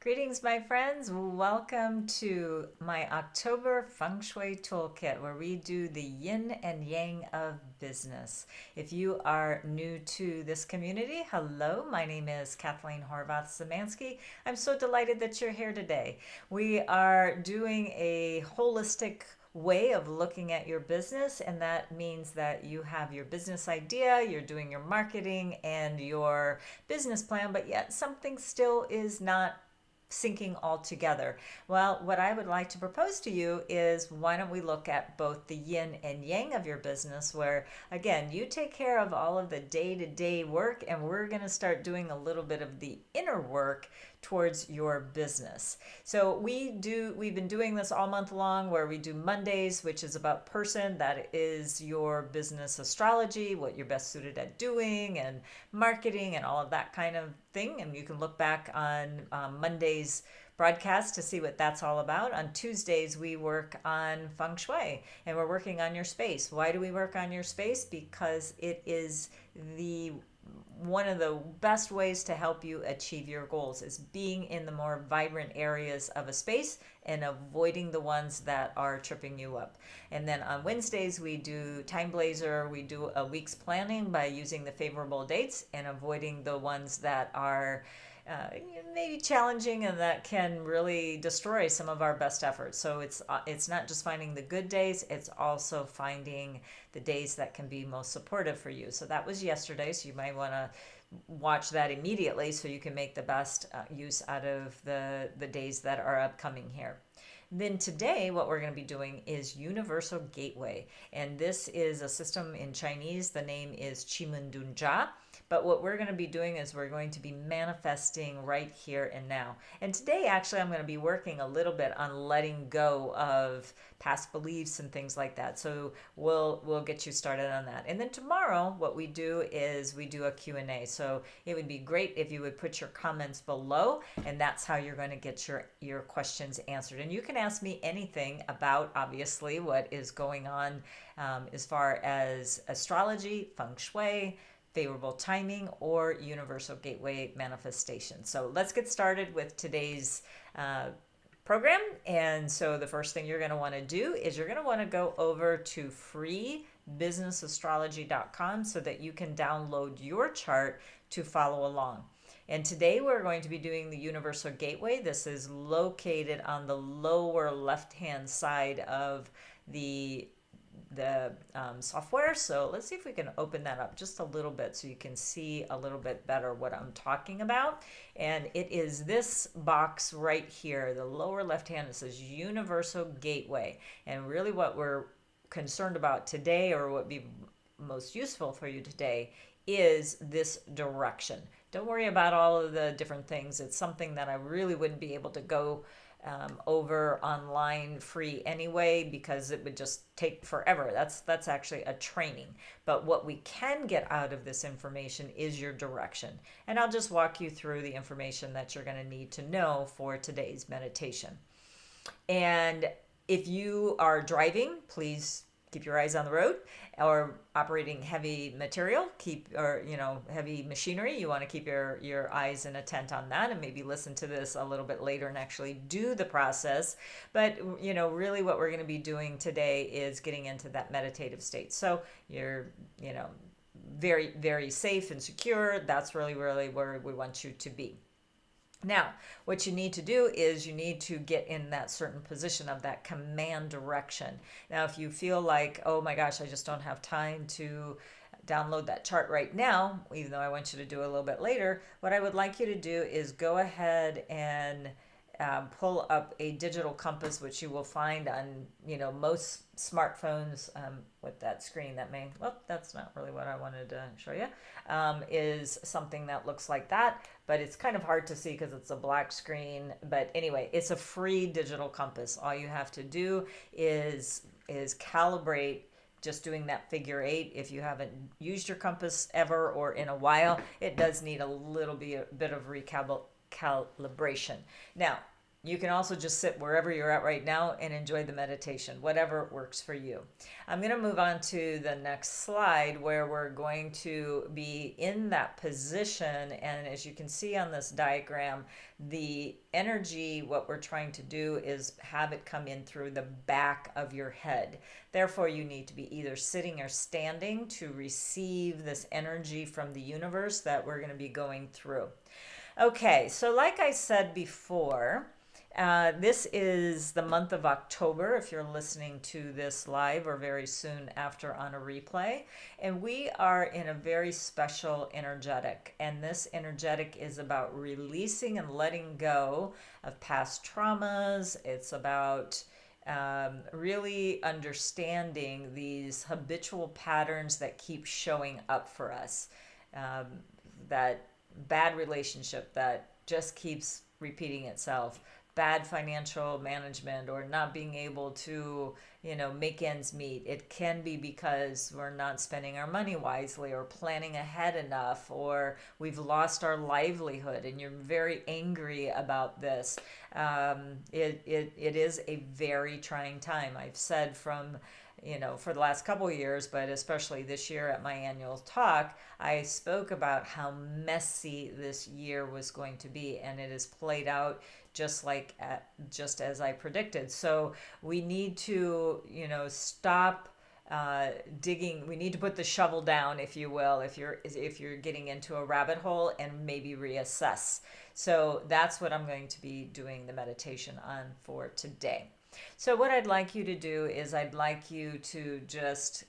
Greetings, my friends. Welcome to my October Feng Shui Toolkit, where we do the yin and yang of business. If you are new to this community, hello, my name is Kathleen Horvath-Szymanski. I'm so delighted that you're here today. We are doing a holistic way of looking at your business, and that means that you have your business idea, you're doing your marketing and your business plan, but yet something still is not syncing all together. Well, what I would like to propose to you is, why don't we look at both the yin and yang of your business, where again, you take care of all of the day-to-day work, and we're going to start doing a little bit of the inner work towards your business. So we've been doing this all month long, where we do Mondays, which is about person. That is your business astrology, what you're best suited at doing, and marketing, and all of that kind of thing. And you can look back on Monday's broadcast to see what that's all about. On Tuesdays, we work on feng shui, and we're working on your space. Why do we work on your space? Because it is one of the best ways to help you achieve your goals, is being in the more vibrant areas of a space and avoiding the ones that are tripping you up. And then on Wednesdays, we do TimeBlazr. We do a week's planning by using the favorable dates and avoiding the ones that are maybe challenging and that can really destroy some of our best efforts. So it's not just finding the good days, it's also finding the days that can be most supportive for you. So that was yesterday, so you might want to watch that immediately so you can make the best use out of the days that are upcoming here. Then today, what we're going to be doing is Universal Gateway. And this is a system in Chinese. The name is Qimen Dunjia. But what we're going to be doing is we're going to be manifesting right here and now. And today, actually, I'm going to be working a little bit on letting go of past beliefs and things like that. So we'll get you started on that. And then tomorrow, what we do is we do a Q&A. So it would be great if you would put your comments below, and that's how you're going to get your questions answered. And you can ask me anything about, obviously, what is going on as far as astrology, feng shui, favorable timing, or universal gateway manifestation. So let's get started with today's program. And so the first thing you're going to want to do is you're going to want to go over to freebusinessastrology.com so that you can download your chart to follow along. And today we're going to be doing the Universal Gateway. This is located on the lower left-hand side of the software. So let's see if we can open that up just a little bit so you can see a little bit better what I'm talking about. And it is this box right here, the lower left hand. It says Universal Gateway. And really what we're concerned about today, or what would be most useful for you today, is this direction. Don't worry about all of the different things. It's something that I really wouldn't be able to go over online free anyway, because it would just take forever. That's actually a training. But what we can get out of this information is your direction. And I'll just walk you through the information that you're going to need to know for today's meditation. And if you are driving, please keep your eyes on the road, or operating heavy material, heavy machinery. You want to keep your eyes and attent on that, and maybe listen to this a little bit later and actually do the process. But really what we're going to be doing today is getting into that meditative state. So you're very, very safe and secure. That's really, really where we want you to be. Now, what you need to do is you need to get in that certain position of that command direction. Now, if you feel like, oh my gosh, I just don't have time to download that chart right now, even though I want you to do it a little bit later, what I would like you to do is go ahead and pull up a digital compass, which you will find on most smartphones with that screen. That's not really what I wanted to show you, is something that looks like that, but it's kind of hard to see because it's a black screen. But anyway, it's a free digital compass. All you have to do is calibrate, just doing that figure 8. If you haven't used your compass ever or in a while, it does need a little bit of calibration. Now, you can also just sit wherever you're at right now and enjoy the meditation, whatever works for you. I'm going to move on to the next slide where we're going to be in that position. And as you can see on this diagram, the energy, what we're trying to do is have it come in through the back of your head. Therefore, you need to be either sitting or standing to receive this energy from the universe that we're going to be going through. Okay, so like I said before, this is the month of October if you're listening to this live or very soon after on a replay. And we are in a very special energetic. And this energetic is about releasing and letting go of past traumas. It's about really understanding these habitual patterns that keep showing up for us. That bad relationship that just keeps repeating itself, bad financial management, or not being able to, make ends meet. It can be because we're not spending our money wisely or planning ahead enough, or we've lost our livelihood and you're very angry about this. It is a very trying time. I've said for the last couple of years, but especially this year at my annual talk, I spoke about how messy this year was going to be, and it has played out just as I predicted. So we need to, stop digging. We need to put the shovel down, if you will, if you're getting into a rabbit hole, and maybe reassess. So that's what I'm going to be doing the meditation on for today. So what I'd like you to do is I'd like you to just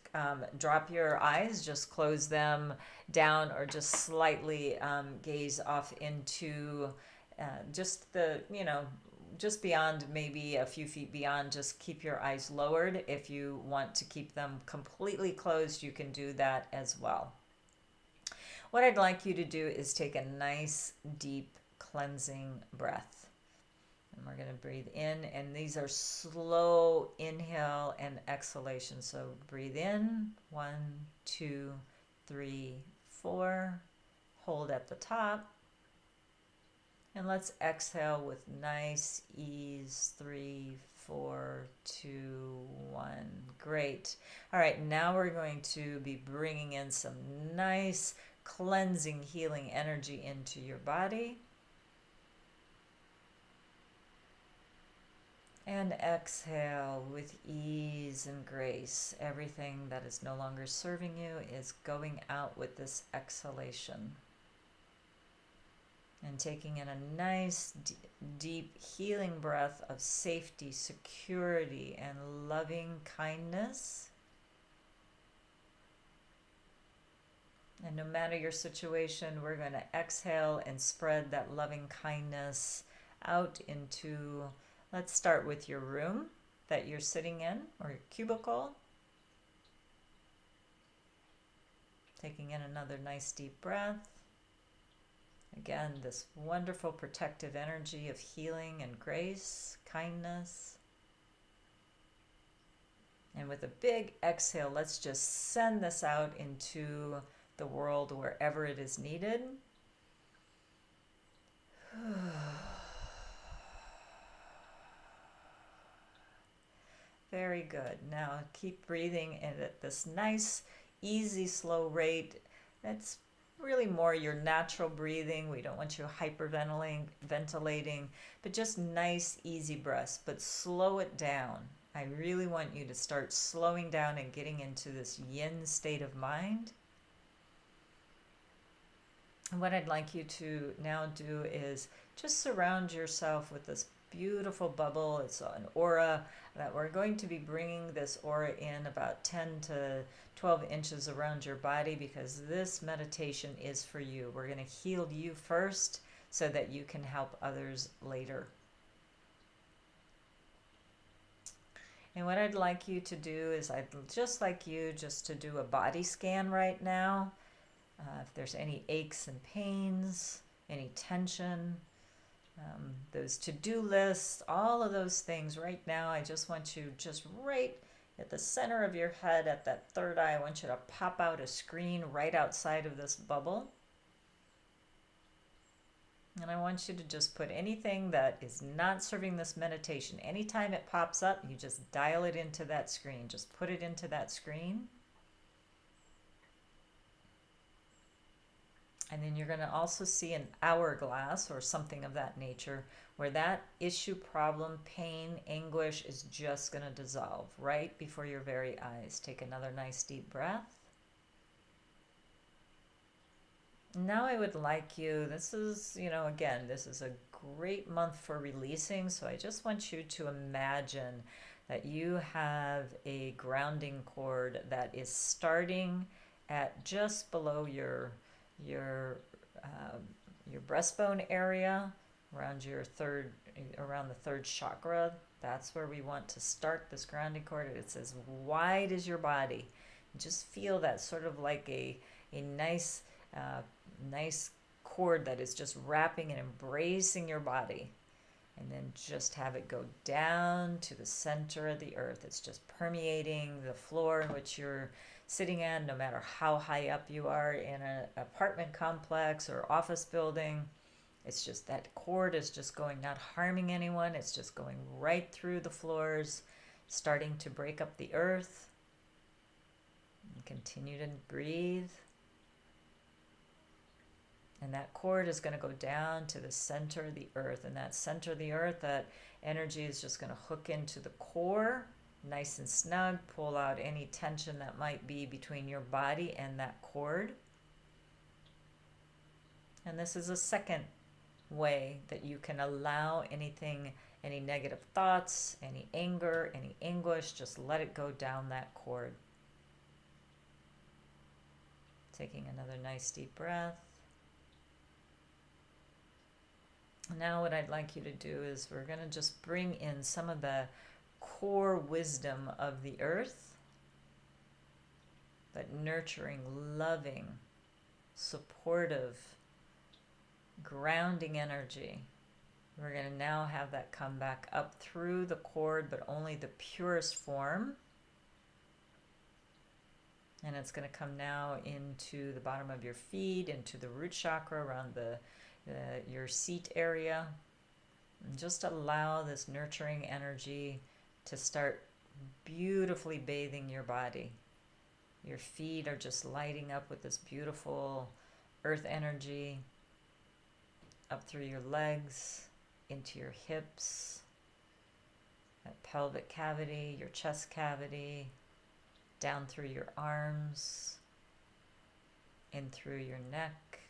drop your eyes, just close them down, or just slightly gaze off into just just beyond, maybe a few feet beyond. Just keep your eyes lowered. If you want to keep them completely closed, you can do that as well. What I'd like you to do is take a nice, deep, cleansing breath. And we're going to breathe in, and these are slow inhale and exhalation. So breathe in, 1, 2, 3, 4. Hold at the top. And let's exhale with nice ease, 3, 4, 2, 1. Great. All right, now we're going to be bringing in some nice cleansing, healing energy into your body. And exhale with ease and grace. Everything that is no longer serving you is going out with this exhalation. And taking in a nice, deep, healing breath of safety, security, and loving kindness. And no matter your situation, we're going to exhale and spread that loving kindness out into... Let's start with your room that you're sitting in, or your cubicle. Taking in another nice deep breath. Again, this wonderful protective energy of healing and grace, kindness. And with a big exhale, let's just send this out into the world wherever it is needed. Very good. Now keep breathing at this nice, easy, slow rate. That's really more your natural breathing. We don't want you hyperventilating, but just nice, easy breaths, but slow it down. I really want you to start slowing down and getting into this yin state of mind. And what I'd like you to now do is just surround yourself with this beautiful bubble. It's an aura that we're going to be bringing this aura in about 10 to 12 inches around your body, because this meditation is for you. We're going to heal you first so that you can help others later. And what I'd like you to do is I'd just like you just to do a body scan right now. If there's any aches and pains, any tension, those to-do lists, all of those things right now, I just want you just right at the center of your head, at that third eye, I want you to pop out a screen right outside of this bubble. And I want you to just put anything that is not serving this meditation. Anytime it pops up, you just dial it into that screen. Just put it into that screen. And then you're going to also see an hourglass or something of that nature where that issue, problem, pain, anguish is just going to dissolve right before your very eyes. Take another nice deep breath. Now I would like you, this is, again, this is a great month for releasing. So I just want you to imagine that you have a grounding cord that is starting at just below your breastbone area, around the third chakra. That's where we want to start this grounding cord. It's as wide as your body. Just feel that sort of like a nice cord that is just wrapping and embracing your body. And then just have it go down to the center of the earth. It's just permeating the floor in which you're sitting in, no matter how high up you are in an apartment complex or office building. It's just that cord is just going, not harming anyone. It's just going right through the floors, starting to break up the earth. And continue to breathe. And that cord is going to go down to the center of the earth. And that center of the earth, that energy is just going to hook into the core, nice and snug, pull out any tension that might be between your body and that cord. And this is a second way that you can allow anything, any negative thoughts, any anger, any anguish, just let it go down that cord. Taking another nice deep breath. Now what I'd like you to do is we're going to just bring in some of the core wisdom of the earth, that nurturing, loving, supportive, grounding energy. We're going to now have that come back up through the cord, but only the purest form. And it's going to come now into the bottom of your feet, into the root chakra, around your seat area. And just allow this nurturing energy to start beautifully bathing your body. Your feet are just lighting up with this beautiful earth energy up through your legs, into your hips, that pelvic cavity, your chest cavity, down through your arms, in through your neck,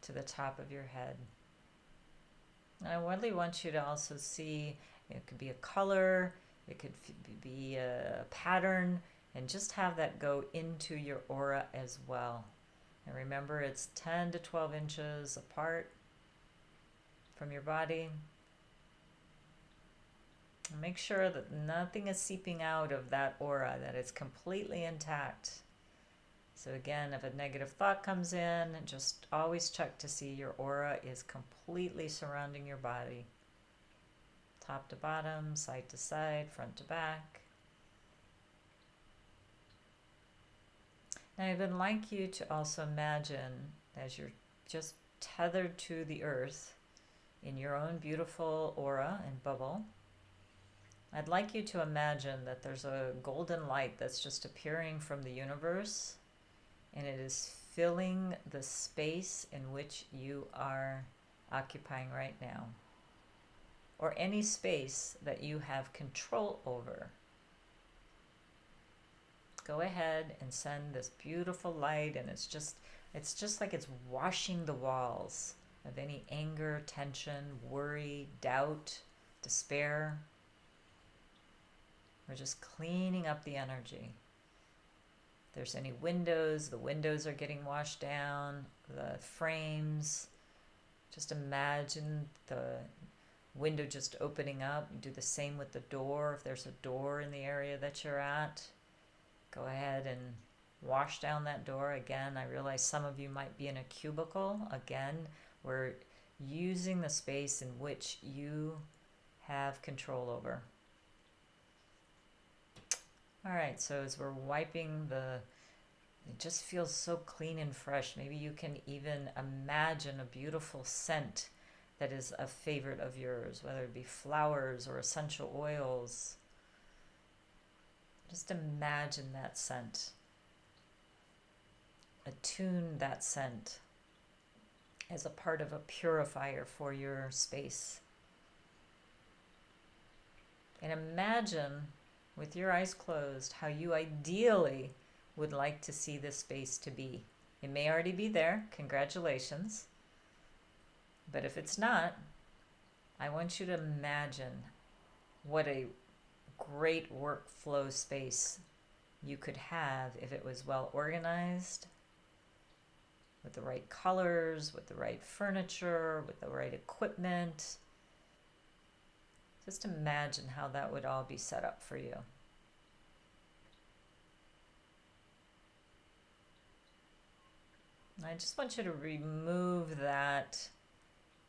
to the top of your head. And I really want you to also see, it could be a color, it could be a pattern, and just have that go into your aura as well. And remember, it's 10 to 12 inches apart from your body. And make sure that nothing is seeping out of that aura, that it's completely intact. So again, if a negative thought comes in, just always check to see your aura is completely surrounding your body. Top to bottom, side to side, front to back. Now I would like you to also imagine, as you're just tethered to the earth in your own beautiful aura and bubble, I'd like you to imagine that there's a golden light that's just appearing from the universe, and it is filling the space in which you are occupying right now, or any space that you have control over. Go ahead and send this beautiful light, and it's just like it's washing the walls of any anger, tension, worry, doubt, despair. We're just cleaning up the energy. If there's any windows, the windows are getting washed down, the frames. Just imagine the window just opening up. You do the same with the door. If there's a door in the area that you're at, go ahead and wash down that door. Again, I realize some of you might be in a cubicle. Again, we're using the space in which you have control over. All right, so as we're wiping the it just feels so clean and fresh. Maybe you can even imagine a beautiful scent that is a favorite of yours, whether it be flowers or essential oils. Just imagine that scent. Attune that scent as a part of a purifier for your space. And imagine, with your eyes closed, how you ideally would like to see this space to be. It may already be there. Congratulations. But if it's not, I want you to imagine what a great workflow space you could have if it was well organized, with the right colors, with the right furniture, with the right equipment. Just imagine how that would all be set up for you. I just want you to remove that,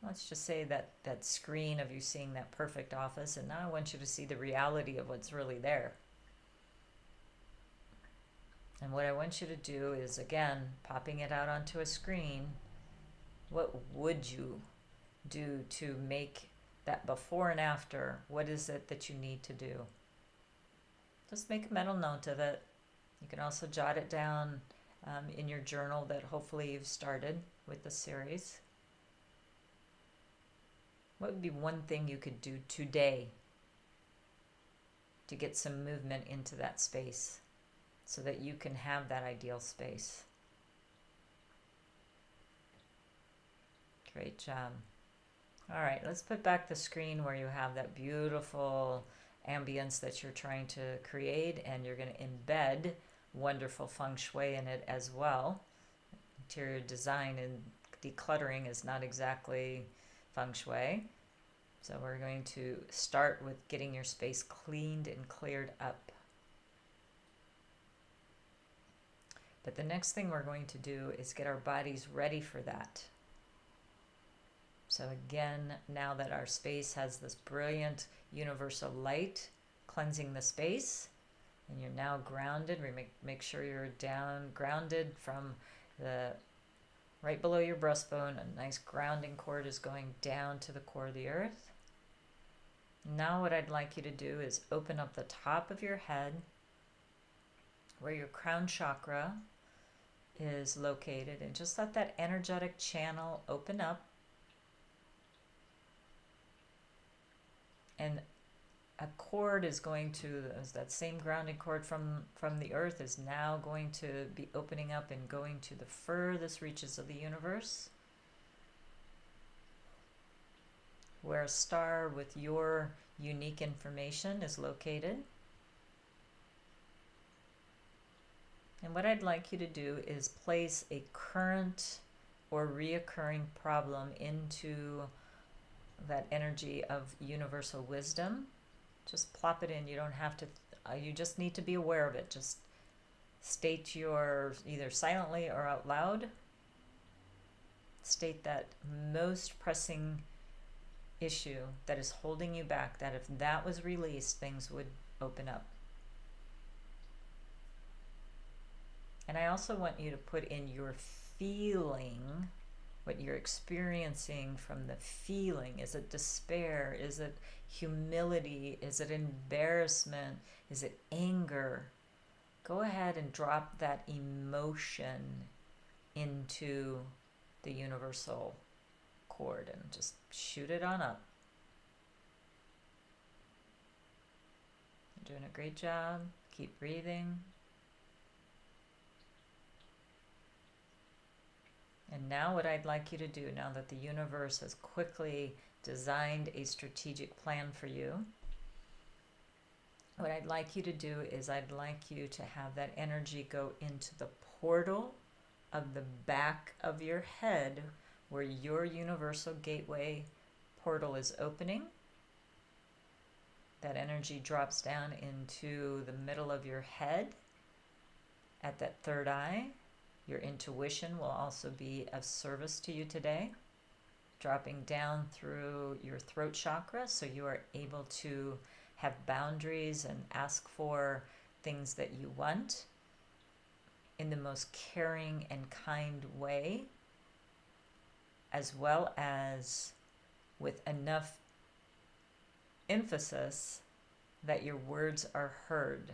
let's just say that screen of you seeing that perfect office, and now I want you to see the reality of what's really there. And what I want you to do is, again, popping it out onto a screen, what would you do to make that before and after? What is it that you need to do? Just make a mental note of it. You can also jot it down in your journal that hopefully you've started with the series. What would be one thing you could do today to get some movement into that space so that you can have that ideal space? Great job. All right, let's put back the screen where you have that beautiful ambience that you're trying to create, and you're going to embed wonderful feng shui in it as well. Interior design and decluttering is not exactly feng shui. So we're going to start with getting your space cleaned and cleared up. But the next thing we're going to do is get our bodies ready for that. So again, now that our space has this brilliant universal light cleansing the space, and you're now grounded, make sure you're down, grounded from the right below your breastbone. A nice grounding cord is going down to the core of the earth. Now what I'd like you to do is open up the top of your head where your crown chakra is located, and just let that energetic channel open up. And a cord is going to, that same grounding cord from the earth is now going to be opening up and going to the furthest reaches of the universe, where a star with your unique information is located. And what I'd like you to do is place a current or reoccurring problem into that energy of universal wisdom. Just plop it in. You don't have to, you just need to be aware of it. Just state your, either silently or out loud, state that most pressing issue that is holding you back, that if that was released, things would open up. And I also want you to put in your feeling, what you're experiencing from the feeling. Is it despair? Is it humility? Is it embarrassment? Is it anger? Go ahead and drop that emotion into the universal cord and just shoot it on up. You're doing a great job. Keep breathing. And now what I'd like you to do, now that the universe has quickly designed a strategic plan for you, what I'd like you to do is I'd like you to have that energy go into the portal of the back of your head where your universal gateway portal is opening. That energy drops down into the middle of your head at that third eye. Your intuition will also be of service to you today, dropping down through your throat chakra so you are able to have boundaries and ask for things that you want. in the most caring and kind way, as well as with enough emphasis that your words are heard.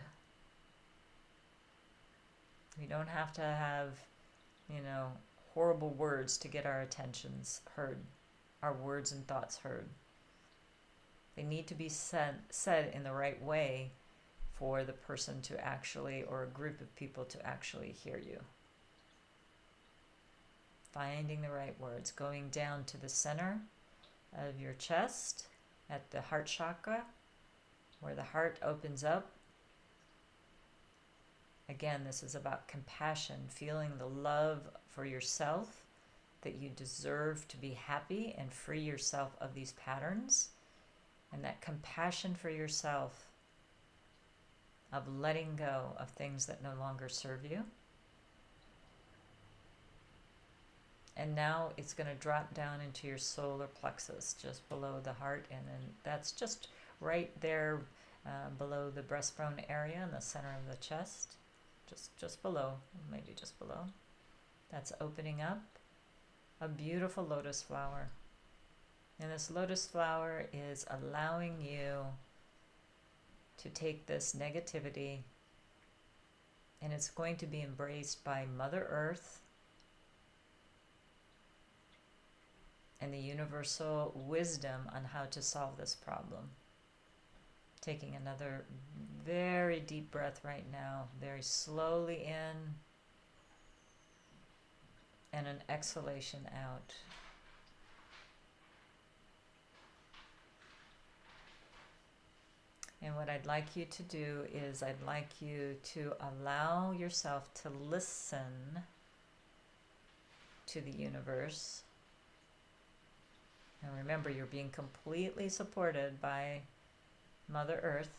We don't have to have, horrible words to get our attentions heard, our words and thoughts heard. They need to be said in the right way for the person to actually, or a group of people to actually hear you. Finding the right words, going down to the center of your chest at the heart chakra, where the heart opens up. Again, this is about compassion, feeling the love for yourself, that you deserve to be happy and free yourself of these patterns, and that compassion for yourself of letting go of things that no longer serve you. And now it's going to drop down into your solar plexus, just below the heart, and then that's just right there below the breastbone area in the center of the chest. Just below, maybe just below. That's opening up a beautiful lotus flower. And this lotus flower is allowing you to take this negativity, and it's going to be embraced by Mother Earth and the universal wisdom on how to solve this problem. Taking another very deep breath right now, very slowly in, and an exhalation out. And what I'd like you to do is I'd like you to allow yourself to listen to the universe. And remember, you're being completely supported by Mother Earth.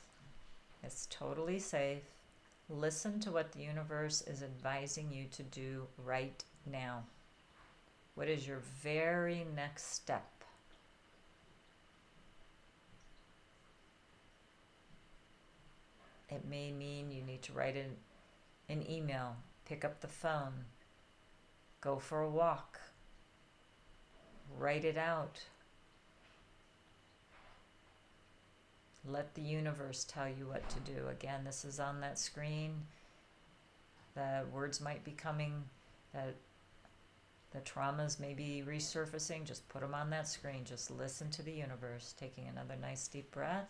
It's totally safe. Listen to what the universe is advising you to do right now. What is your very next step? It may mean you need to write an email, pick up the phone, go for a walk, write it out. Let the universe tell you what to do. Again, this is on that screen. The words might be coming, the traumas may be resurfacing. Just put them on that screen. Just listen to the universe. Taking another nice deep breath.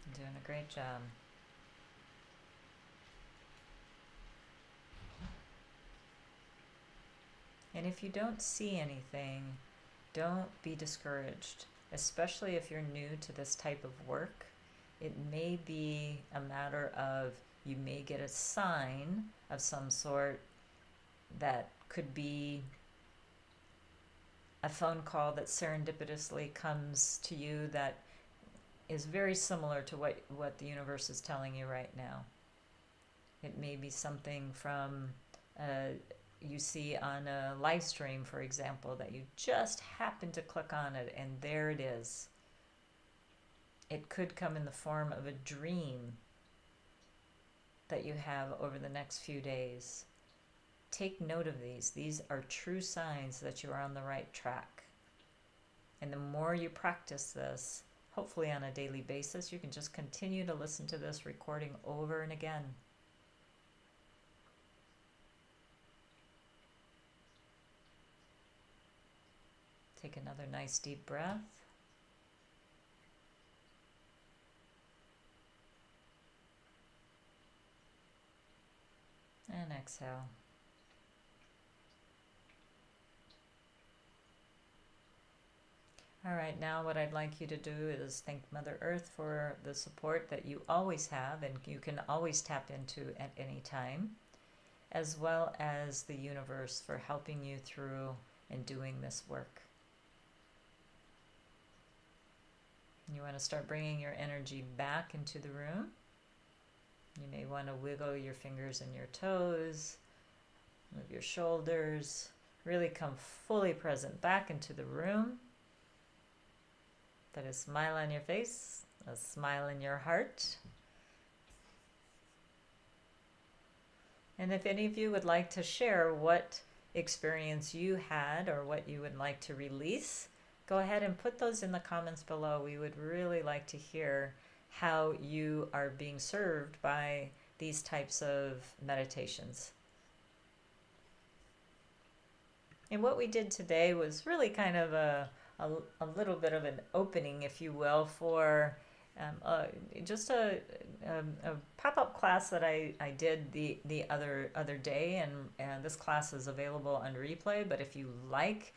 You're doing a great job. And if you don't see anything, don't be discouraged, especially if you're new to this type of work. It may be a matter of you may get a sign of some sort that could be a phone call that serendipitously comes to you that is very similar to what the universe is telling you right now. It may be something from you see on a live stream, for example, that you just happen to click on it and there it is. It could come in the form of a dream that you have over the next few days. Take note of these. These are true signs that you are on the right track. And the more you practice this, hopefully on a daily basis, you can just continue to listen to this recording over and again. Take another nice deep breath. And exhale. All right, now what I'd like you to do is thank Mother Earth for the support that you always have and you can always tap into at any time, as well as the universe for helping you through and doing this work. You want to start bringing your energy back into the room. You may want to wiggle your fingers and your toes, move your shoulders, really come fully present back into the room. Put a smile on your face, a smile in your heart. And if any of you would like to share what experience you had or what you would like to release, go ahead and put those in the comments below. We would really like to hear how you are being served by these types of meditations. And what we did today was really kind of a little bit of an opening, if you will, for just a pop-up class that I did the other day, and this class is available on replay. But if you like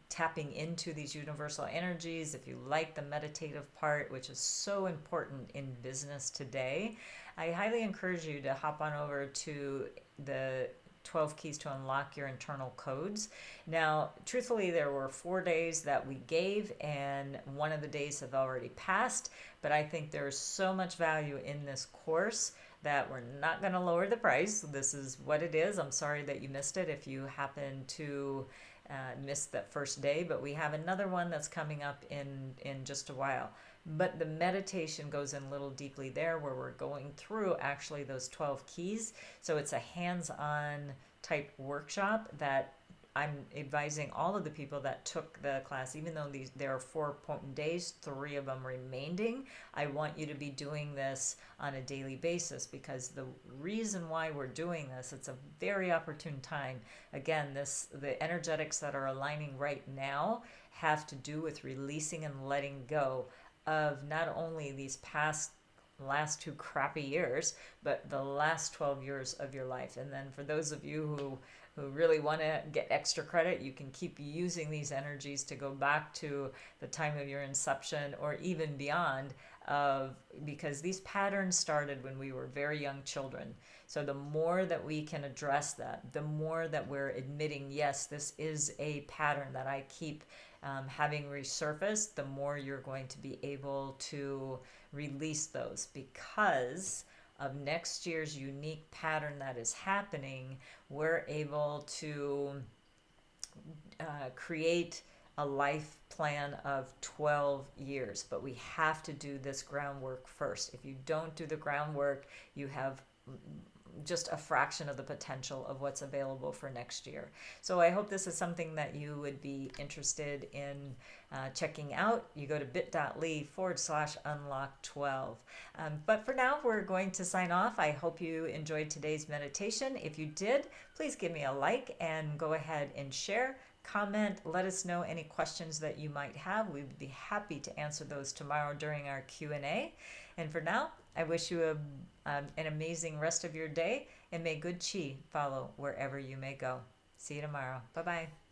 tapping into these universal energies, if you like the meditative part, which is so important in business today, I highly encourage you to hop on over to the 12 keys to unlock your internal codes. Now, truthfully, there were 4 days that we gave, and one of the days have already passed, but I think there's so much value in this course that we're not going to lower the price. This is what it is. I'm sorry that you missed it if you happen to miss that first day, but we have another one that's coming up in just a while. But the meditation goes in a little deeply there, where we're going through actually those 12 keys. So it's a hands-on type workshop that I'm advising all of the people that took the class, even though there are 4 days, 3 of them remaining. I want you to be doing this on a daily basis, because the reason why we're doing this, it's a very opportune time. Again, the energetics that are aligning right now have to do with releasing and letting go of not only these last 2 crappy years, but the last 12 years of your life. And then for those of you who really want to get extra credit, you can keep using these energies to go back to the time of your inception or even beyond, because these patterns started when we were very young children. So the more that we can address that, the more that we're admitting, yes, this is a pattern that I keep having resurfaced, the more you're going to be able to release those, because of next year's unique pattern that is happening. We're able to create a life plan of 12 years, but we have to do this groundwork first. If you don't do the groundwork, you have just a fraction of the potential of what's available for next year. So I hope this is something that you would be interested in checking out. You go to bit.ly/unlock12. But for now, we're going to sign off. I hope you enjoyed today's meditation. If you did, please give me a like and go ahead and share. Comment, let us know any questions that you might have. We would be happy to answer those tomorrow during our Q&A. And for now, I wish you an amazing rest of your day, and may good chi follow wherever you may go. See you tomorrow. Bye-bye.